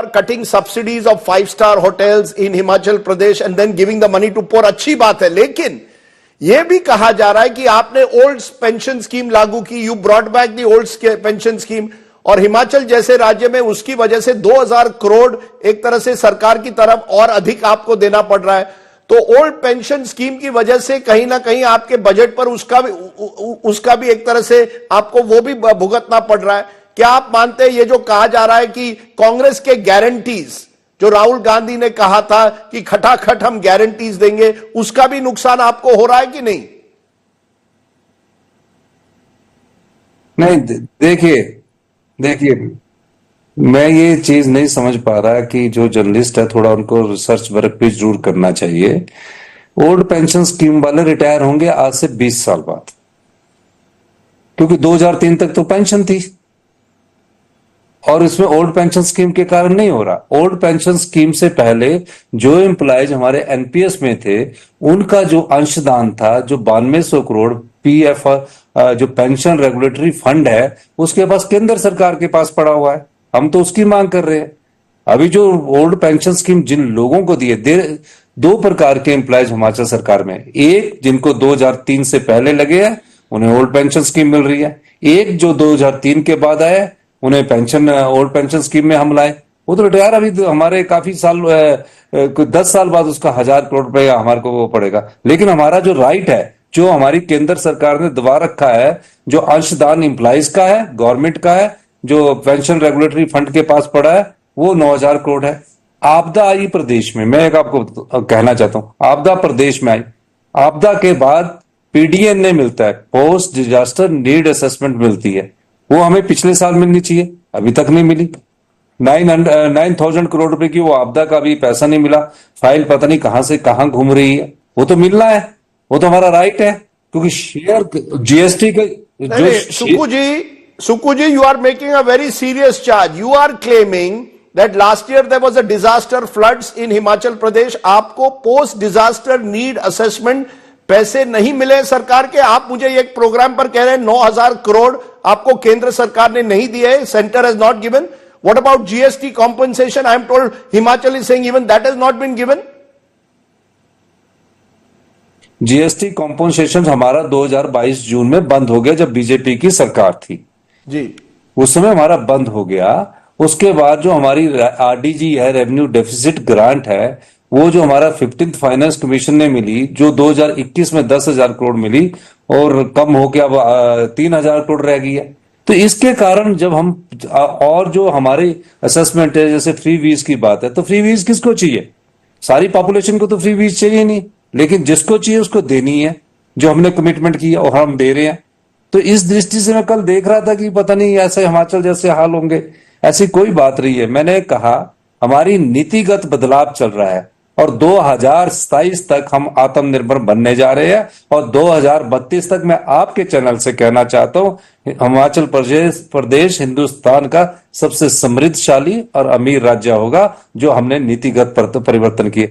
are cutting subsidies of 5-star hotels in Himachal Pradesh and then giving the money to poor, अच्छी बात है, लेकिन यह भी कहा जा रहा है कि आपने ओल्ड पेंशन स्कीम लागू की, you brought back the old pension scheme, और हिमाचल जैसे राज्य में उसकी वजह से 2000 करोड़ एक तरह से सरकार की तरफ और अधिक आपको देना पड़ रहा है। तो ओल्ड पेंशन स्कीम की वजह से कहीं ना कहीं आपके बजट पर उसका भी एक तरह से आपको वो भी भुगतना पड़ रहा है। क्या आप मानते हैं ये जो कहा जा रहा है कि कांग्रेस के गारंटीज जो राहुल गांधी ने कहा था कि खटाखट हम गारंटीज देंगे, उसका भी नुकसान आपको हो रहा है कि नहीं? नहीं, देखिए मैं ये चीज नहीं समझ पा रहा कि जो जर्नलिस्ट है थोड़ा उनको रिसर्च वर्क भी जरूर करना चाहिए। ओल्ड पेंशन स्कीम वाले रिटायर होंगे आज से 20 साल बाद, क्योंकि 2003 तक तो पेंशन थी और इसमें ओल्ड पेंशन स्कीम के कारण नहीं हो रहा। ओल्ड पेंशन स्कीम से पहले जो एम्प्लॉयज हमारे एनपीएस में थे उनका जो अंशदान था, जो 9200 करोड़ पीएफ जो पेंशन रेगुलेटरी फंड है, उसके पास केंद्र सरकार के पास पड़ा हुआ है। हम तो उसकी मांग कर रहे हैं। अभी जो ओल्ड पेंशन स्कीम जिन लोगों को दी है, 2 प्रकार के एम्प्लॉयज हिमाचल सरकार में, एक जिनको 2003 से पहले लगे हैं उन्हें ओल्ड पेंशन स्कीम मिल रही है, एक जो 2003 के बाद आया उन्हें पेंशन ओल्ड पेंशन स्कीम में हम लाए। वो तो रिटायर अभी तो हमारे काफी साल 10 साल बाद उसका 1000 करोड़ रुपए हमारे को वो पड़ेगा। लेकिन हमारा जो राइट है, जो हमारी केंद्र सरकार ने दबा रखा है, जो अंशदान एम्प्लॉइज का है, गवर्नमेंट का है, जो पेंशन रेगुलेटरी फंड के पास पड़ा है, वो 9000 करोड़ है। आपदा आई प्रदेश में, मैं एक आपको कहना चाहता हूं, आपदा प्रदेश में आई, आपदा के बाद पीडीएन ने मिलता है, पोस्ट डिजास्टर नीड असेसमेंट मिलती है, वो हमें पिछले साल मिलनी चाहिए, अभी तक नहीं मिली। 9000 करोड़ रुपए की वो आपदा का भी पैसा नहीं मिला। फाइल पता नहीं कहां से कहां घूम रही है, वो तो मिलना है, वो तो हमारा राइट है, क्योंकि शेयर जीएसटी का जो Suku ji, you are making a very serious charge. You are claiming that last year there was a disaster floods in Himachal Pradesh. आपको post disaster need assessment पैसे नहीं मिले सरकार के। आप मुझे एक प्रोग्राम पर कह रहे हैं 9000 करोड़ आपको केंद्र सरकार ने नहीं दिए, centre has not given. What about GST compensation? I am told Himachal is saying even that has not been given. GST compensation हमारा 2022 जून में बंद हो गया जब बीजेपी की सरकार थी जी, उस समय हमारा बंद हो गया। उसके बाद जो हमारी आरडीजी है, रेवेन्यू डेफिसिट ग्रांट है, वो जो हमारा 15th फाइनेंस कमीशन ने मिली, जो 2021 में 10,000 करोड़ मिली और कम हो के अब 3000 करोड़ रह गई है। तो इसके कारण जब हम और जो हमारी असेसमेंट है, जैसे फ्री वीज की बात है, तो फ्री वीज किसको चाहिए? सारी पॉपुलेशन को तो फ्री वीज चाहिए नहीं, लेकिन जिसको चाहिए उसको देनी है, जो हमने कमिटमेंट किया और हम दे रहे हैं। तो इस दृष्टि से मैं कल देख रहा था कि पता नहीं ऐसे हिमाचल जैसे हाल होंगे, ऐसी कोई बात नहीं है। मैंने कहा हमारी नीतिगत बदलाव चल रहा है और 2027 तक हम आत्मनिर्भर बनने जा रहे हैं और 2032 तक मैं आपके चैनल से कहना चाहता हूं, हिमाचल प्रदेश हिंदुस्तान का सबसे समृद्धशाली और अमीर राज्य होगा, जो हमने नीतिगत परिवर्तन किए।